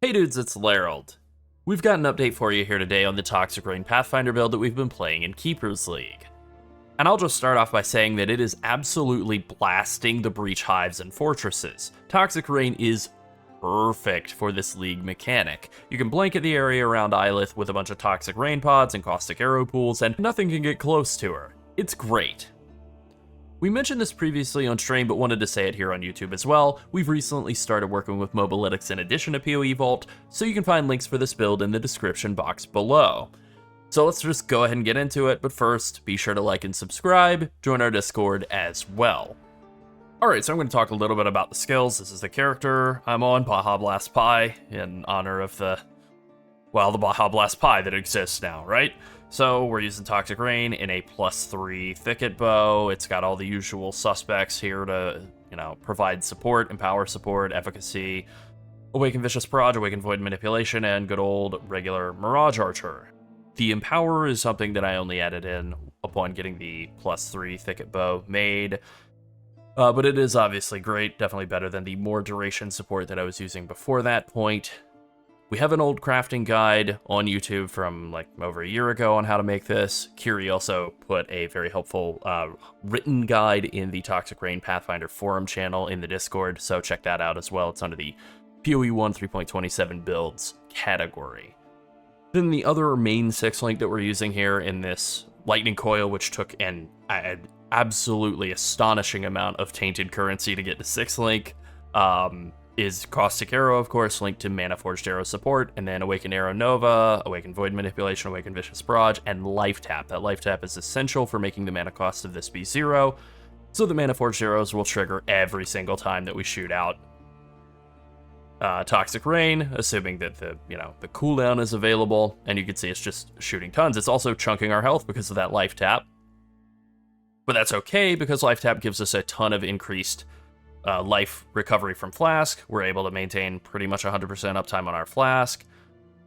Hey dudes, it's Lerald. We've got an update for you here today on the Toxic Rain Pathfinder build that we've been playing in Keeper's League. And I'll just start off by saying that it is absolutely blasting the breach hives and fortresses. Toxic Rain is perfect for this league mechanic. You can blanket the area around Ilith with a bunch of toxic rain pods and caustic arrow pools, and nothing can get close to her. It's great. We mentioned this previously on stream, but wanted to say it here on YouTube as well. We've recently started working with Mobalytics in addition to PoE Vault, so you can find links for this build in the description box below. So let's just go ahead and get into it, but first, be sure to like and subscribe, join our Discord as well. Alright, so I'm going to talk a little bit about the skills. This is the character I'm on, Baja Blast Pi, in honor of the Baja Blast Pi that exists now, right? So we're using Toxic Rain in a +3 Thicket Bow. It's got all the usual suspects here to, provide support, empower support, efficacy, Awaken Vicious Proj, Awaken Void Manipulation, and good old regular Mirage Archer. The Empower is something that I only added in upon getting the +3 Thicket Bow made, but it is obviously great, definitely better than the more duration support that I was using before that point. We have an old crafting guide on YouTube from over a year ago on how to make this. Kiri also put a very helpful written guide in the Toxic Rain Pathfinder forum channel in the Discord, so check that out as well. It's under the PoE 1 3.27 builds category. Then the other main 6 link that we're using here in this Lightning Coil, which took an absolutely astonishing amount of tainted currency to get to 6 link, is Caustic Arrow, of course, linked to Mana Forged Arrow support, and then Awaken Arrow Nova, Awaken Void Manipulation, Awaken Vicious Proj, and Life Tap. That Life Tap is essential for making the mana cost of this be 0, so the Mana Forged Arrows will trigger every single time that we shoot out Toxic Rain, assuming that the cooldown is available, and you can see it's just shooting tons. It's also chunking our health because of that Life Tap, but that's okay because Life Tap gives us a ton of increased life recovery from Flask. We're able to maintain pretty much 100% uptime on our Flask.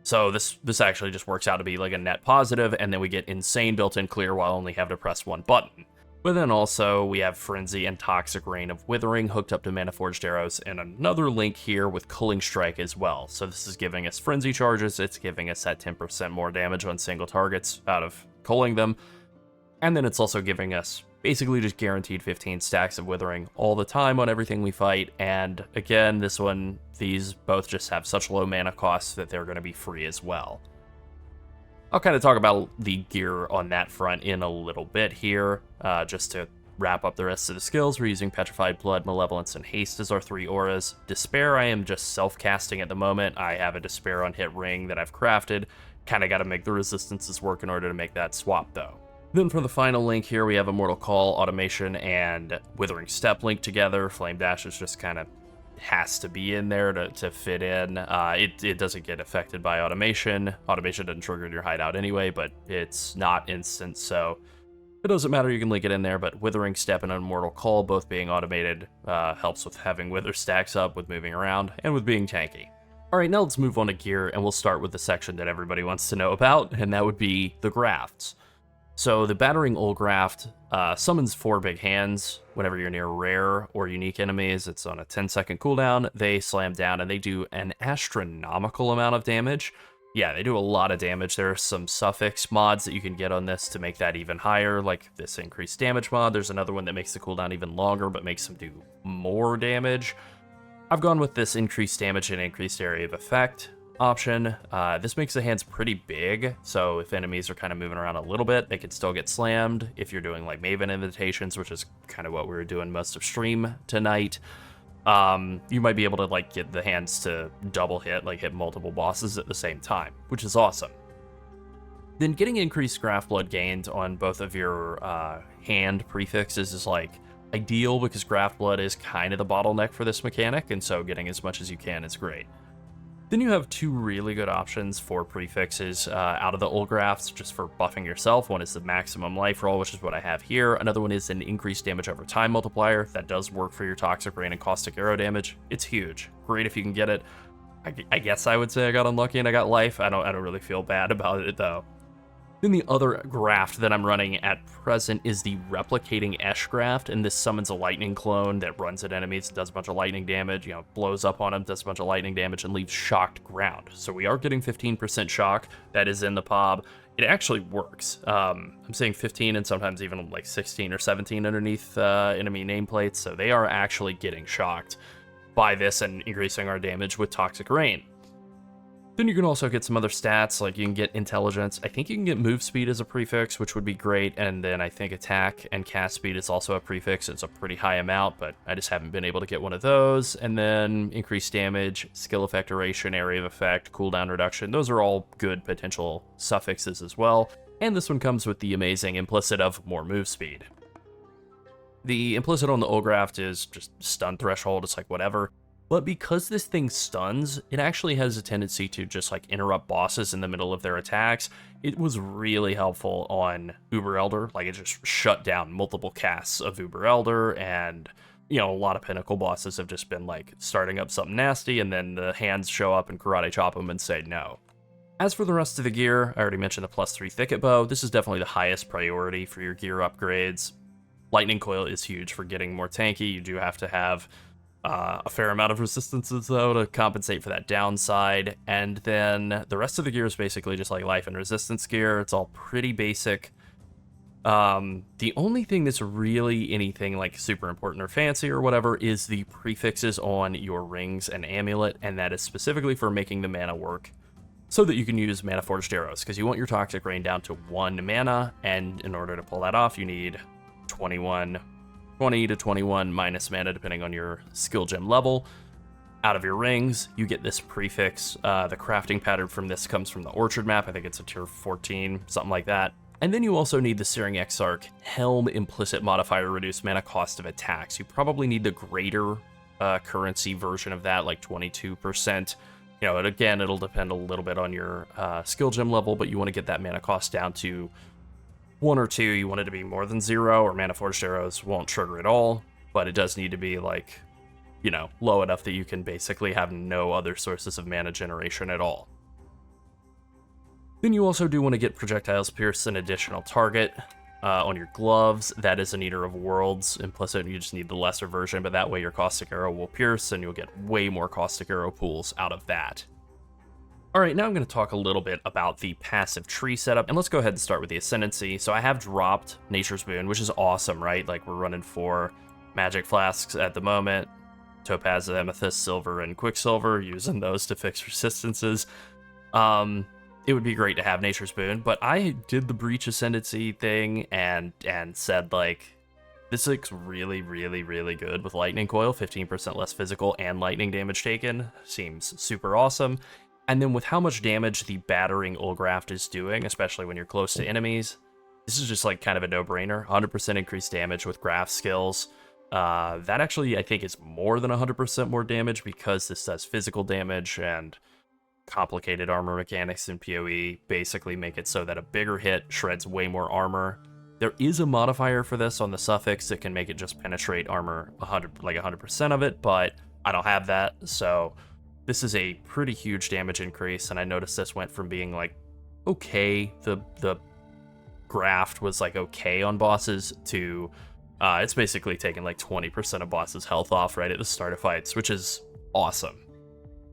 So this actually just works out to be like a net positive, and then we get insane built-in clear while only having to press one button. But then also we have Frenzy and Toxic Rain of Withering hooked up to Mana Forged Arrows, and another link here with Culling Strike as well. So this is giving us Frenzy charges, it's giving us that 10% more damage on single targets out of culling them, and then it's also giving us basically just guaranteed 15 stacks of Withering all the time on everything we fight, and again, these both just have such low mana costs that they're going to be free as well. I'll kind of talk about the gear on that front in a little bit here, just to wrap up the rest of the skills. We're using Petrified Blood, Malevolence, and Haste as our 3 auras. Despair I am just self-casting at the moment. I have a Despair on hit ring that I've crafted. Kind of got to make the resistances work in order to make that swap though. Then for the final link here, we have Immortal Call, Automation, and Withering Step linked together. Flame Dash is just kind of has to be in there to fit in. It doesn't get affected by Automation. Automation doesn't trigger your hideout anyway, but it's not instant, so it doesn't matter, you can link it in there. But Withering Step and Immortal Call both being automated helps with having Wither stacks up, with moving around, and with being tanky. Alright, now let's move on to gear, and we'll start with the section that everybody wants to know about, and that would be the grafts. So the Battering Olgraft summons 4 big hands whenever you're near rare or unique enemies. It's on a 10-second cooldown. They slam down and they do an astronomical amount of damage. Yeah, they do a lot of damage. There are some suffix mods that you can get on this to make that even higher, like this increased damage mod. There's another one that makes the cooldown even longer but makes them do more damage. I've gone with this increased damage and increased area of effect option. This makes the hands pretty big, so if enemies are kind of moving around a little bit, they can still get slammed. If you're doing like Maven invitations, which is kind of what we were doing most of stream tonight, you might be able to get the hands to double hit multiple bosses at the same time, which is awesome. Then getting increased Graft Blood gained on both of your hand prefixes is ideal, because Graft Blood is kind of the bottleneck for this mechanic, and so getting as much as you can is great. Then you have 2 really good options for prefixes out of the old grafts, just for buffing yourself. One is the maximum life roll, which is what I have here. Another one is an increased damage over time multiplier. That does work for your Toxic Rain and Caustic Arrow damage. It's huge. Great if you can get it. I guess I would say I got unlucky and I got life. I don't really feel bad about it though. Then the other graft that I'm running at present is the Replicating Esh graft, and this summons a lightning clone that runs at enemies, does a bunch of lightning damage, blows up on them, does a bunch of lightning damage, and leaves shocked ground. So we are getting 15% shock. That is in the PoB. It actually works. I'm seeing 15 and sometimes even like 16 or 17 underneath enemy nameplates, so they are actually getting shocked by this and increasing our damage with Toxic Rain. Then you can also get some other stats, like you can get intelligence. I think you can get move speed as a prefix, which would be great, and then I think attack and cast speed is also a prefix. It's a pretty high amount, but I just haven't been able to get one of those. And then increased damage, skill effect duration, area of effect, cooldown reduction. Those are all good potential suffixes as well. And this one comes with the amazing implicit of more move speed. The implicit on the Olgraft is just stun threshold, it's like whatever. But because this thing stuns, it actually has a tendency to just like interrupt bosses in the middle of their attacks. It was really helpful on Uber Elder, like it just shut down multiple casts of Uber Elder, and a lot of Pinnacle bosses have just been like starting up something nasty, and then the hands show up and karate chop them and say no. As for the rest of the gear, I already mentioned the +3 Thicket Bow. This is definitely the highest priority for your gear upgrades. Lightning Coil is huge for getting more tanky. You do have to have a fair amount of resistances, though, to compensate for that downside. And then the rest of the gear is basically just like life and resistance gear. It's all pretty basic. The only thing that's really anything like super important or fancy or whatever is the prefixes on your rings and amulet, and that is specifically for making the mana work so that you can use Mana Forged Arrows, because you want your Toxic Rain down to 1 mana, and in order to pull that off, you need 20 to 21 minus mana, depending on your skill gem level. Out of your rings, you get this prefix. The crafting pattern from this comes from the Orchard map. I think it's a tier 14, something like that. And then you also need the Searing Exarch Helm implicit modifier reduced mana cost of attacks. You probably need the greater currency version of that, like 22%. And again, it'll depend a little bit on your skill gem level, but you want to get that mana cost down to 1 or 2. You want it to be more than 0, or Mana Forged Arrows won't trigger at all, but it does need to be like, low enough that you can basically have no other sources of mana generation at all. Then you also do want to get Projectiles Pierce an additional target on your gloves. That is an Eater of Worlds implicit. You just need the lesser version, but that way your Caustic Arrow will pierce, and you'll get way more Caustic Arrow pools out of that. Alright, now I'm going to talk a little bit about the passive tree setup, and let's go ahead and start with the Ascendancy. So I have dropped Nature's Boon, which is awesome, right? Like, we're running 4 Magic Flasks at the moment, Topaz, Amethyst, Silver, and Quicksilver, using those to fix resistances. It would be great to have Nature's Boon, but I did the Breach Ascendancy thing and said, like, this looks really, really, really good with Lightning Coil, 15% less physical and lightning damage taken. Seems super awesome. And then with how much damage the Battering Olgraft is doing, especially when you're close to enemies, this is just like kind of a no-brainer. 100% increased damage with Graft skills. That actually, I think, is more than 100% more damage, because this does physical damage, and complicated armor mechanics in PoE basically make it so that a bigger hit shreds way more armor. There is a modifier for this on the suffix that can make it just penetrate armor 100% of it, but I don't have that, so this is a pretty huge damage increase. And I noticed this went from being like okay, the graft was like okay on bosses, to it's basically taking like 20% of bosses' health off right at the start of fights, which is awesome.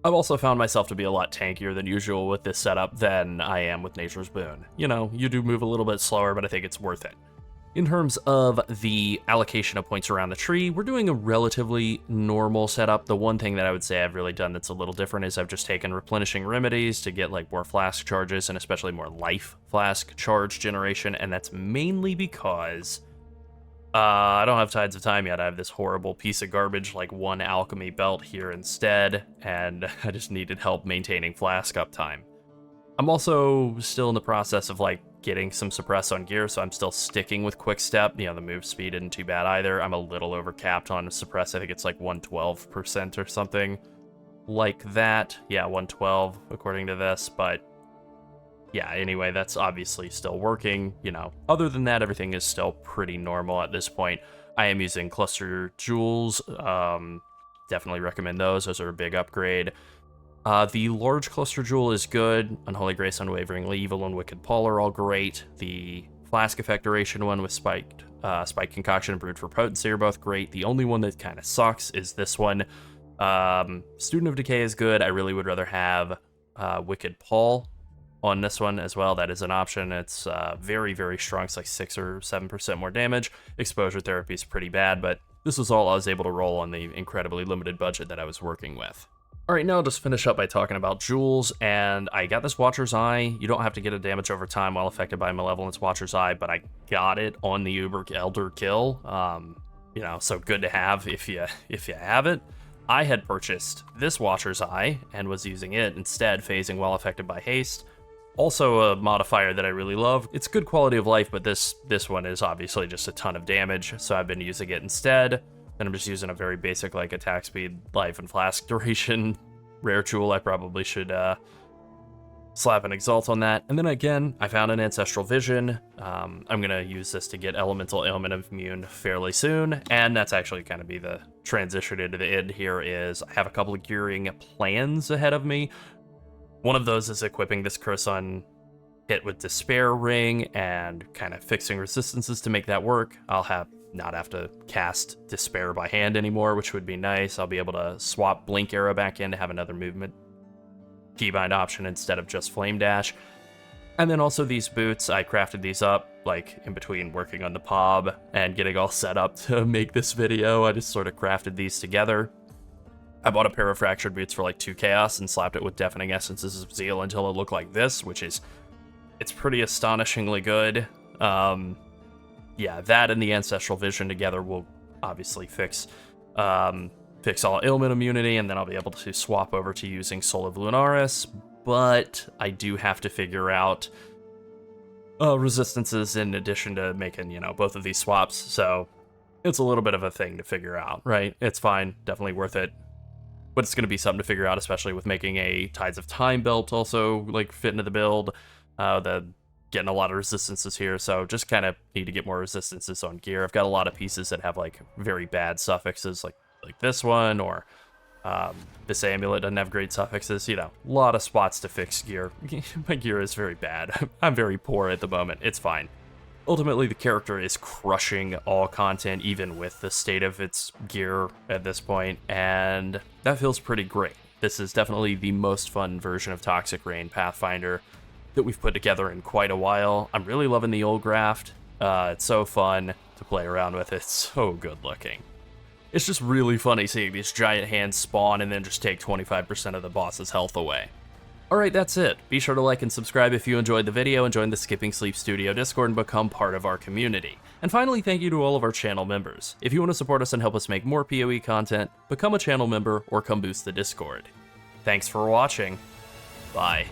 I've also found myself to be a lot tankier than usual with this setup than I am with Nature's Boon. You do move a little bit slower, but I think it's worth it. In terms of the allocation of points around the tree, we're doing a relatively normal setup. The one thing that I would say I've really done that's a little different is I've just taken Replenishing Remedies to get like more flask charges, and especially more life flask charge generation, and that's mainly because I don't have Tides of Time yet. I have this horrible piece of garbage like 1 alchemy belt here instead, and I just needed help maintaining flask uptime. I'm also still in the process of like getting some suppress on gear, so I'm still sticking with quick step. The move speed isn't too bad either. I'm a little overcapped on suppress. I think it's like 112% or something like that. Yeah, 112 according to this, but yeah, anyway, that's obviously still working. Other than that, everything is still pretty normal at this point. I am using Cluster Jewels. Definitely recommend those. Those are a big upgrade. The large cluster jewel is good. Unholy Grace, Unwaveringly Evil, and Wicked Paul are all great. The flask effect duration one with spiked concoction and brewed for potency are both great. The only one that kind of sucks is this one. Student of Decay is good. I really would rather have Wicked Paul on this one as well. That is an option. It's very, very strong. It's like 6 or 7% more damage. Exposure therapy is pretty bad, but this was all I was able to roll on the incredibly limited budget that I was working with. All right, now I'll just finish up by talking about jewels, and I got this Watcher's Eye. You don't have to get a damage over time while affected by Malevolence Watcher's Eye, but I got it on the Uber Elder kill. So good to have if you have it. I had purchased this Watcher's Eye and was using it instead, phasing while affected by haste. Also a modifier that I really love. It's good quality of life, but this one is obviously just a ton of damage, so I've been using it instead. And I'm just using a very basic like attack speed, life, and flask duration rare jewel. I probably should slap an exalt on that. And then again, I found an Ancestral Vision. I'm gonna use this to get Elemental Ailment Immune fairly soon, and that's actually kind of be the transition into the end here. Is I have a couple of gearing plans ahead of me. One of those is equipping this curse on hit with Despair Ring and kind of fixing resistances to make that work. I'll not have to cast Despair by hand anymore, which would be nice. I'll be able to swap Blink Arrow back in to have another movement keybind option instead of just Flame Dash. And then also these boots, I crafted these up like in between working on the PoB and getting all set up to make this video. I just sort of crafted these together. I bought a pair of Fractured boots for like 2 chaos and slapped it with Deafening Essences of Zeal until it looked like this, it's pretty astonishingly good. Yeah, that and the Ancestral Vision together will obviously fix all ailment immunity, and then I'll be able to swap over to using Soul of Lunaris, but I do have to figure out resistances in addition to making, both of these swaps, so it's a little bit of a thing to figure out, right? It's fine, definitely worth it, but it's going to be something to figure out, especially with making a Tides of Time belt also, like, fit into the build, getting a lot of resistances here, so just kind of need to get more resistances on gear. I've got a lot of pieces that have like very bad suffixes, like this one, or this amulet doesn't have great suffixes. A lot of spots to fix gear. My gear is very bad. I'm very poor at the moment. It's fine. Ultimately, the character is crushing all content, even with the state of its gear at this point, and that feels pretty great. This is definitely the most fun version of Toxic Rain Pathfinder that we've put together in quite a while. I'm really loving the old graft. It's so fun to play around with. It's so good looking. It's just really funny seeing these giant hands spawn and then just take 25% of the boss's health away. Alright, that's it. Be sure to like and subscribe if you enjoyed the video, and join the Skipping Sleep Studio Discord and become part of our community. And finally, thank you to all of our channel members. If you want to support us and help us make more PoE content, become a channel member or come boost the Discord. Thanks for watching. Bye.